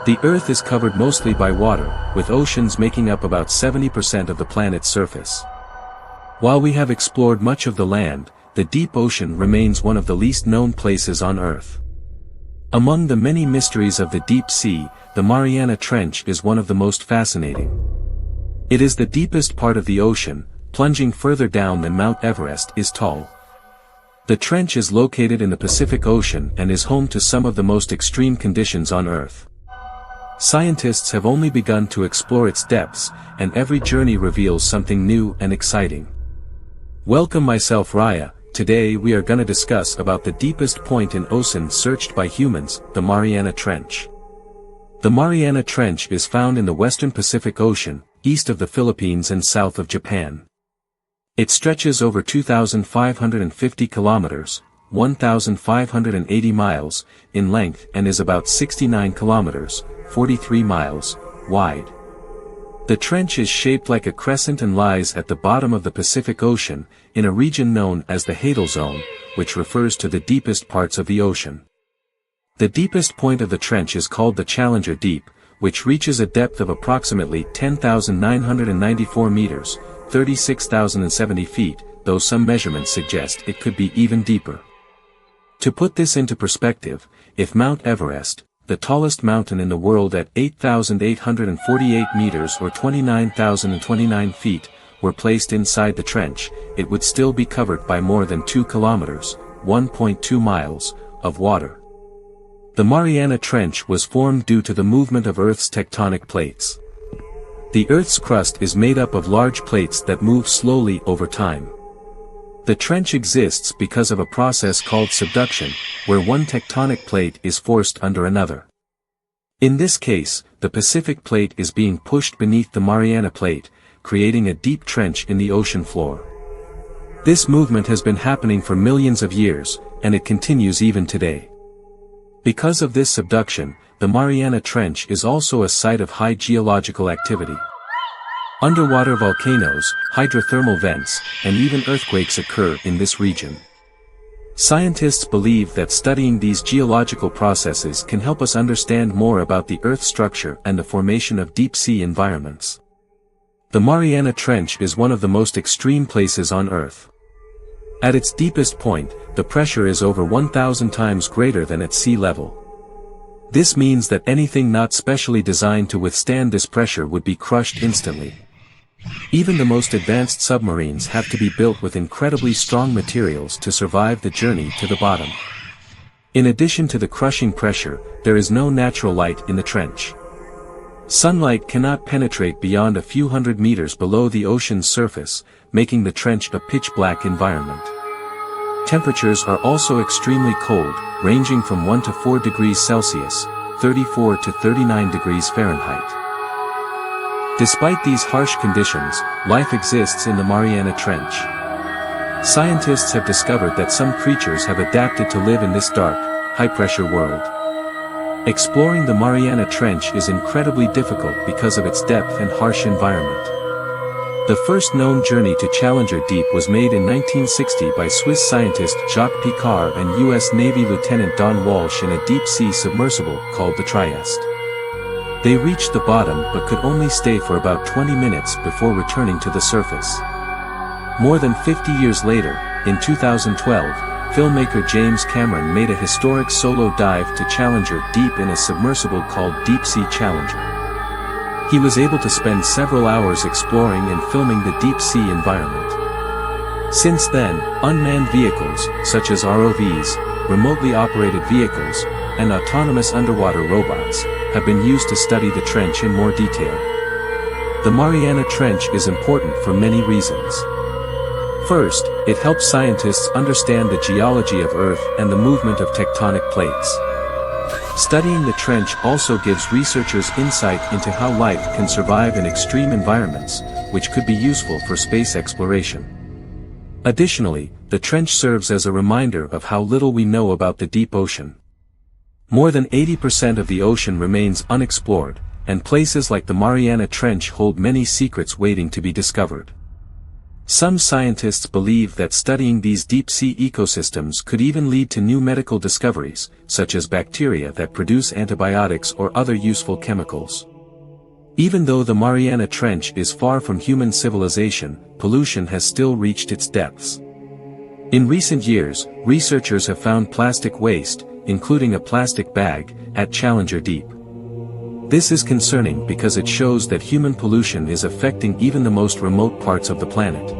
The Earth is covered mostly by water, with oceans making up about 70% of the planet's surface. While we have explored much of the land, the deep ocean remains one of the least known places on Earth. Among the many mysteries of the deep sea, the Mariana Trench is one of the most fascinating. It is the deepest part of the ocean, plunging further down than Mount Everest is tall. The trench is located in the Pacific Ocean and is home to some of the most extreme conditions on Earth. Scientists have only begun to explore its depths, and every journey reveals something new and exciting. Welcome myself Raya. Today we are gonna discuss about the deepest point in ocean searched by humans, the Mariana Trench. The Mariana Trench is found in the western Pacific Ocean, east of the Philippines and south of Japan. It stretches over 2,550 kilometers, 1,580 miles, in length and is about 69 kilometers, 43 miles, wide. The trench is shaped like a crescent and lies at the bottom of the Pacific Ocean, in a region known as the Hadal Zone, which refers to the deepest parts of the ocean. The deepest point of the trench is called the Challenger Deep, which reaches a depth of approximately 10,994 meters, 36,070 feet, though some measurements suggest it could be even deeper. To put this into perspective, if Mount Everest, the tallest mountain in the world at 8,848 meters or 29,029 feet, were placed inside the trench, it would still be covered by more than 2 kilometers, 1.2 miles, of water. The Mariana Trench was formed due to the movement of Earth's tectonic plates. The Earth's crust is made up of large plates that move slowly over time. The trench exists because of a process called subduction, where one tectonic plate is forced under another. In this case, the Pacific Plate is being pushed beneath the Mariana Plate, creating a deep trench in the ocean floor. This movement has been happening for millions of years, and it continues even today. Because of this subduction, the Mariana Trench is also a site of high geological activity. Underwater volcanoes, hydrothermal vents, and even earthquakes occur in this region. Scientists believe that studying these geological processes can help us understand more about the Earth's structure and the formation of deep-sea environments. The Mariana Trench is one of the most extreme places on Earth. At its deepest point, the pressure is over 1,000 times greater than at sea level. This means that anything not specially designed to withstand this pressure would be crushed instantly. Even the most advanced submarines have to be built with incredibly strong materials to survive the journey to the bottom. In addition to the crushing pressure, there is no natural light in the trench. Sunlight cannot penetrate beyond a few hundred meters below the ocean's surface, making the trench a pitch-black environment. Temperatures are also extremely cold, ranging from 1 to 4 degrees Celsius, 34 to 39 degrees Fahrenheit. Despite these harsh conditions, life exists in the Mariana Trench. Scientists have discovered that some creatures have adapted to live in this dark, high-pressure world. Exploring the Mariana Trench is incredibly difficult because of its depth and harsh environment. The first known journey to Challenger Deep was made in 1960 by Swiss scientist Jacques Piccard and U.S. Navy Lieutenant Don Walsh in a deep-sea submersible called the Trieste. They reached the bottom but could only stay for about 20 minutes before returning to the surface. More than 50 years later, in 2012, filmmaker James Cameron made a historic solo dive to Challenger Deep in a submersible called Deepsea Challenger. He was able to spend several hours exploring and filming the deep-sea environment. Since then, unmanned vehicles, such as ROVs, remotely operated vehicles, and autonomous underwater robots, have been used to study the trench in more detail. The Mariana Trench is important for many reasons. First, it helps scientists understand the geology of Earth and the movement of tectonic plates. Studying the trench also gives researchers insight into how life can survive in extreme environments, which could be useful for space exploration. Additionally, the trench serves as a reminder of how little we know about the deep ocean. More than 80% of the ocean remains unexplored, and places like the Mariana Trench hold many secrets waiting to be discovered. Some scientists believe that studying these deep-sea ecosystems could even lead to new medical discoveries, such as bacteria that produce antibiotics or other useful chemicals. Even though the Mariana Trench is far from human civilization, pollution has still reached its depths. In recent years, researchers have found plastic waste, including a plastic bag, at Challenger Deep. This is concerning because it shows that human pollution is affecting even the most remote parts of the planet.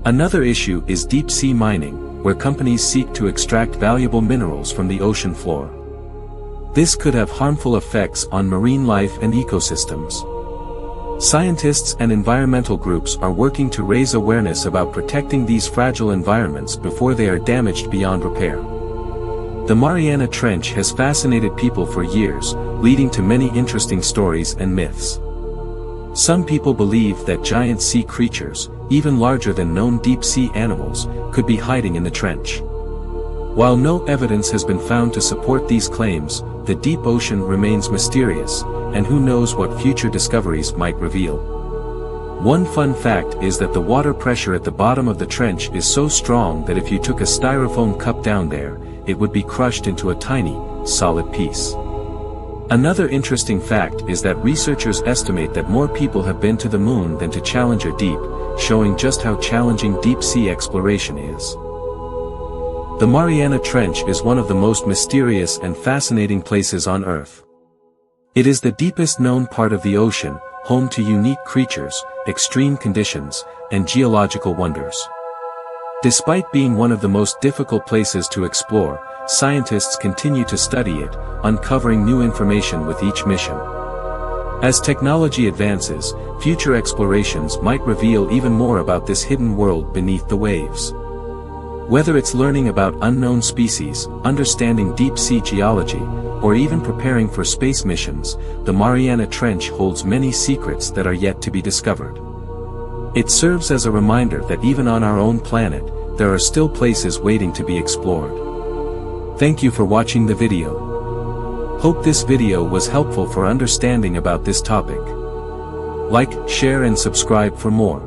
Another issue is deep-sea mining, where companies seek to extract valuable minerals from the ocean floor. This could have harmful effects on marine life and ecosystems. Scientists and environmental groups are working to raise awareness about protecting these fragile environments before they are damaged beyond repair. The Mariana Trench has fascinated people for years, leading to many interesting stories and myths. Some people believe that giant sea creatures, even larger than known deep-sea animals, could be hiding in the trench. While no evidence has been found to support these claims, the deep ocean remains mysterious, and who knows what future discoveries might reveal. One fun fact is that the water pressure at the bottom of the trench is so strong that if you took a styrofoam cup down there, it would be crushed into a tiny, solid piece. Another interesting fact is that researchers estimate that more people have been to the moon than to Challenger Deep, showing just how challenging deep-sea exploration is. The Mariana Trench is one of the most mysterious and fascinating places on Earth. It is the deepest known part of the ocean, home to unique creatures, extreme conditions, and geological wonders. Despite being one of the most difficult places to explore, scientists continue to study it, uncovering new information with each mission. As technology advances, future explorations might reveal even more about this hidden world beneath the waves. Whether it's learning about unknown species, understanding deep-sea geology, or even preparing for space missions, the Mariana Trench holds many secrets that are yet to be discovered. It serves as a reminder that even on our own planet, there are still places waiting to be explored. Thank you for watching the video. Hope this video was helpful for understanding about this topic. Like, share and subscribe for more.